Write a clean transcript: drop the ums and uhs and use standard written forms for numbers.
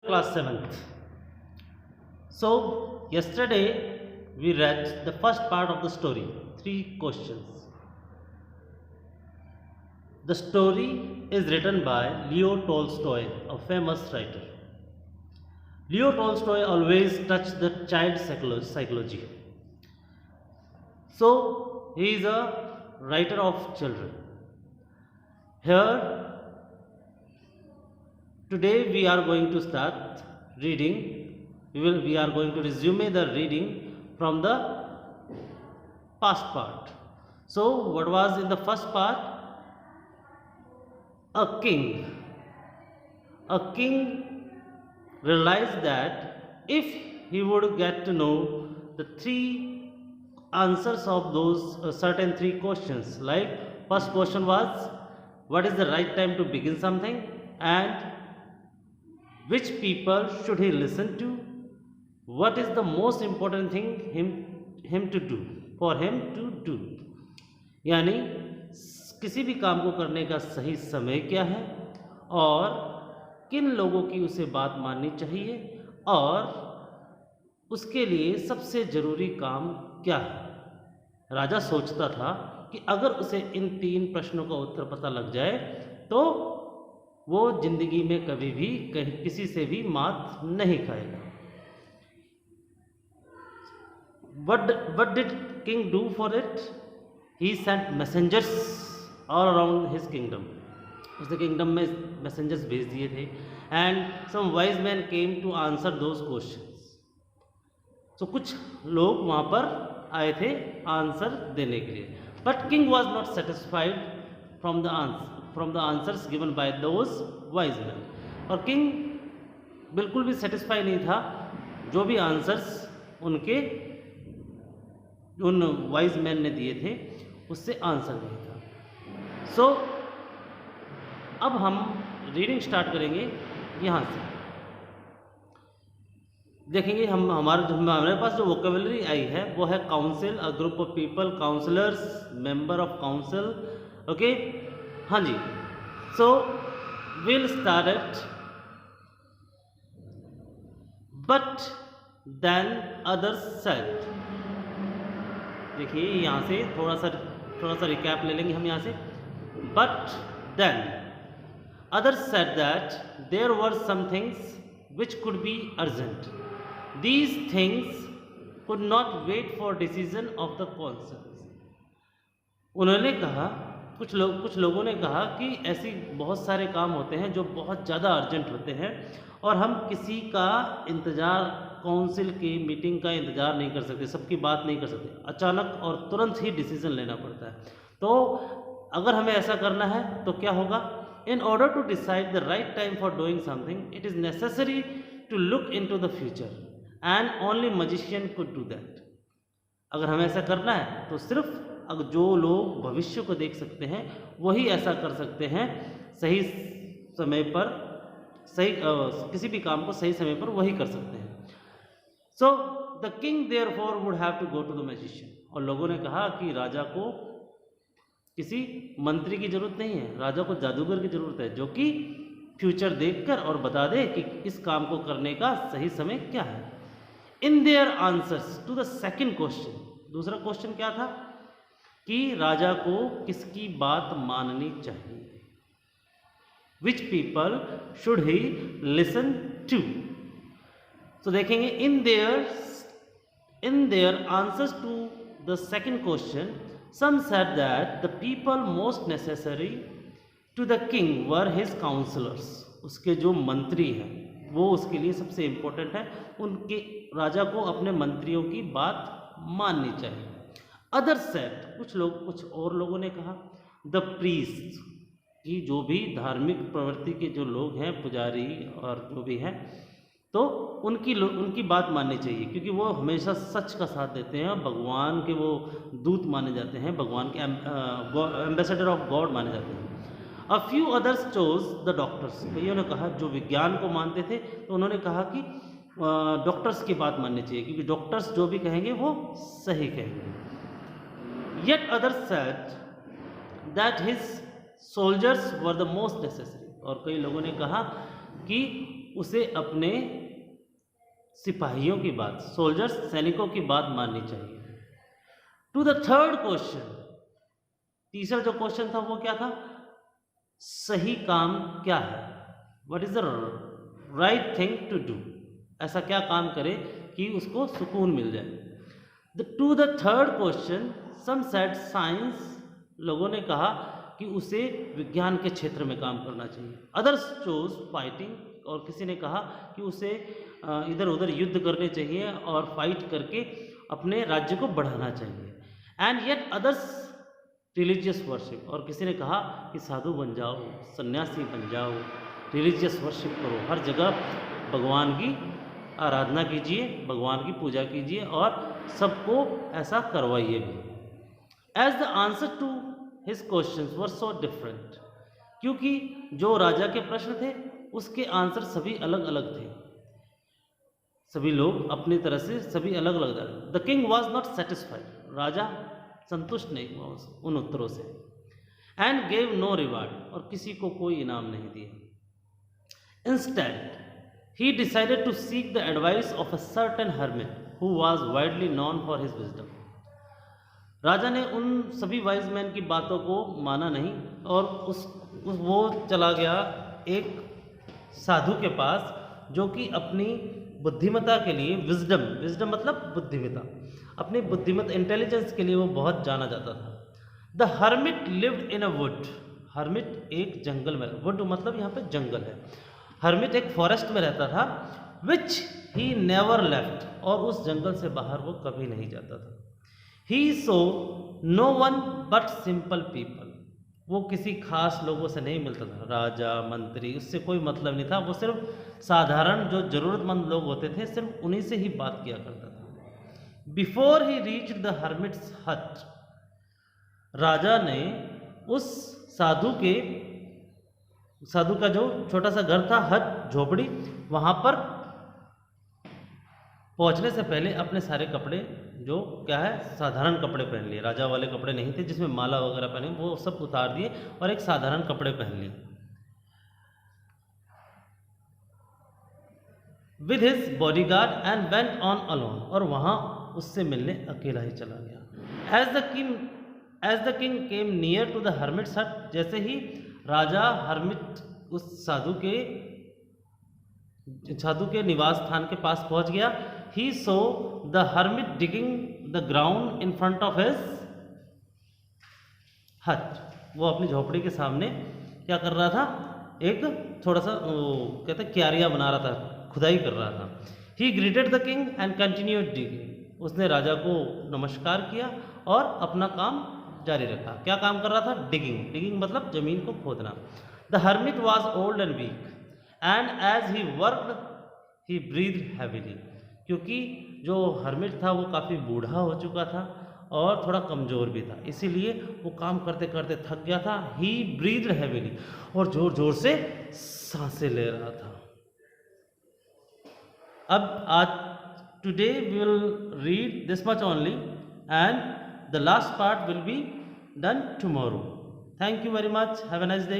Class 7th. So yesterday we read the first part of the story, 3 questions. The story is written by Leo Tolstoy, a famous writer. Leo Tolstoy always touched the child psychology. So he is a writer of children. Here today we are going to start reading. We are going to resume the reading from the past part. So what was in the first part? A king realized that if he would get to know the 3 answers of those certain 3 questions, like first question was what is the right time to begin something, and which people should he listen to, what is the most important thing him to do for him to do, यानी किसी भी काम को करने का सही समय क्या है और किन लोगों की उसे बात माननी चाहिए और उसके लिए सबसे ज़रूरी काम क्या है। राजा सोचता था कि अगर उसे इन 3 प्रश्नों का उत्तर पता लग जाए तो वो जिंदगी में कभी भी किसी से भी मात नहीं खाएगा। What did king do for it? He sent messengers all around his kingdom. उसने किंगडम में मैसेंजर्स भेज दिए थे and some wise man came to answer those questions. So कुछ लोग वहाँ पर आए थे आंसर देने के लिए, but king was not satisfied from the answers given by those wise man. और किंग बिल्कुल भी सेटिस्फाई नहीं था जो भी आंसर्स उन वाइज मैन ने दिए थे उससे आंसर नहीं था। सो अब हम रीडिंग स्टार्ट करेंगे। यहाँ से देखेंगे हमारे पास जो वोकेबलरी आई है वो है council, a group of people, councillors, member of council. Okay, हाँ जी। So will start it. But then others said. देखिए यहाँ से थोड़ा सा रिकैप ले लेंगे हम यहाँ से। But then others said that there were some things which could be urgent. These things could not wait for decision of the councils. उन्होंने कहा, कुछ लोगों ने कहा कि ऐसी बहुत सारे काम होते हैं जो बहुत ज़्यादा अर्जेंट होते हैं और हम किसी का इंतज़ार, काउंसिल की मीटिंग का इंतज़ार नहीं कर सकते, सबकी बात नहीं कर सकते, अचानक और तुरंत ही डिसीजन लेना पड़ता है। तो अगर हमें ऐसा करना है तो क्या होगा? In order to decide the right time for doing something, it is necessary to look into the future, and only magician could do that. अगर हमें ऐसा करना है तो सिर्फ अगर जो लोग भविष्य को देख सकते हैं वही ऐसा कर सकते हैं, सही समय पर किसी भी काम को सही समय पर वही कर सकते हैं। So the king therefore would have to go to the magician. और लोगों ने कहा कि राजा को किसी मंत्री की जरूरत नहीं है, राजा को जादूगर की जरूरत है जो कि फ्यूचर देखकर और बता दे कि इस काम को करने का सही समय क्या है। In their answers to the second question, दूसरा क्वेश्चन क्या था कि राजा को किसकी बात माननी चाहिए, which people should he listen to. तो देखेंगे in their answers to the second question, some said that the people most necessary to the king were his counselors. उसके जो मंत्री हैं वो उसके लिए सबसे इम्पोर्टेंट है, उनके राजा को अपने मंत्रियों की बात माननी चाहिए। अदर सेड, कुछ और लोगों ने कहा, द प्रीस्ट, कि जो भी धार्मिक प्रवृत्ति के जो लोग हैं, पुजारी और जो भी हैं, तो उनकी बात माननी चाहिए क्योंकि वो हमेशा सच का साथ देते हैं, भगवान के वो दूत माने जाते हैं, भगवान के एम्बेसडर ऑफ गॉड माने जाते हैं। A few others chose the doctors, कईयों ने कहा, जो विज्ञान को मानते थे तो उन्होंने कहा कि डॉक्टर्स की बात माननी चाहिए क्योंकि डॉक्टर्स जो भी कहेंगे वो सही कहेंगे। Yet others said that his soldiers were the most necessary, और कई लोगों ने कहा कि उसे अपने सिपाहियों की बात, सोल्जर्स, सैनिकों की बात माननी चाहिए। टू द थर्ड क्वेश्चन, तीसरा जो क्वेश्चन था वो क्या था? सही काम क्या है? What is the right thing to do? ऐसा क्या काम करे कि उसको सुकून मिल जाए। To the third question some said science, लोगों ने कहा कि उसे विज्ञान के क्षेत्र में काम करना चाहिए। अदर्स चोज फाइटिंग, और किसी ने कहा कि उसे इधर उधर युद्ध करने चाहिए और फाइट करके अपने राज्य को बढ़ाना चाहिए। And yet others religious worship, और किसी ने कहा कि साधु बन जाओ, सन्यासी बन जाओ, रिलीजियस वर्शिप करो, हर जगह भगवान की आराधना कीजिए, भगवान की पूजा कीजिए और सबको ऐसा करवाइए भी। As the answer to his questions were so different, क्योंकि जो राजा के प्रश्न थे उसके आंसर सभी अलग अलग थे, सभी लोग अपनी तरह से सभी अलग अलग थे। The king was not satisfied, राजा संतुष्ट नहीं हुआ उन उत्तरों से। एंड गेव नो रिवार्ड, और किसी को कोई इनाम नहीं दिया। Instead he decided to seek the advice of a certain hermit who was widely known for his wisdom. राजा ने उन सभी वाइज मैन की बातों को माना नहीं और वो चला गया एक साधु के पास जो कि अपनी बुद्धिमत्ता के लिए, विजडम मतलब बुद्धिमत्ता, अपनी बुद्धिमत्ता इंटेलिजेंस के लिए वो बहुत जाना जाता था। The hermit lived in a would, hermit एक जंगल में, वुड मतलब यहाँ पे जंगल है, हर्मिट एक फॉरेस्ट में रहता था, विच ही नेवर लेफ्ट, और उस जंगल से बाहर वो कभी नहीं जाता था। He so no one but simple people, वो किसी खास लोगों से नहीं मिलता था, राजा मंत्री उससे कोई मतलब नहीं था, वो सिर्फ साधारण जो ज़रूरतमंद लोग होते थे सिर्फ उन्हीं से ही बात किया करता था। Before he reach the hermit's हट, राजा ने उस साधु का जो छोटा सा घर था, हट झोपड़ी, वहाँ पर पहुँचने से पहले अपने सारे कपड़े जो क्या है साधारण कपड़े पहन लिए, राजा वाले कपड़े नहीं थे जिसमें माला वगैरह पहने, वो सब उतार दिए और एक साधारण कपड़े पहन लिए। With his bodyguard and went on alone, और वहाँ उससे मिलने अकेला ही चला गया। As the king came near to the hermit's hut, जैसे ही राजा हर्मिट उस साधु के निवास स्थान के पास पहुंच गया, he saw the hermit digging the ground in front of his hut, वो अपनी झोपड़ी के सामने क्या कर रहा था, एक थोड़ा सा कहते क्यारिया बना रहा था, खुदाई कर रहा था। he greeted the king and continued digging, उसने राजा को नमस्कार किया और अपना काम जारी रखा। क्या काम कर रहा था? डिगिंग मतलब जमीन को खोदना। The hermit was old and weak and as he worked he breathed heavily, क्योंकि जो हर्मिट था वो काफ़ी बूढ़ा हो चुका था और थोड़ा कमज़ोर भी था, इसीलिए वो काम करते करते थक गया था। ही ब्रीथ्ड हैवीली, और ज़ोर ज़ोर से सांसें ले रहा था। अब आज today we will read this much only and the last part will be done tomorrow. Thank you very much. Have a nice day.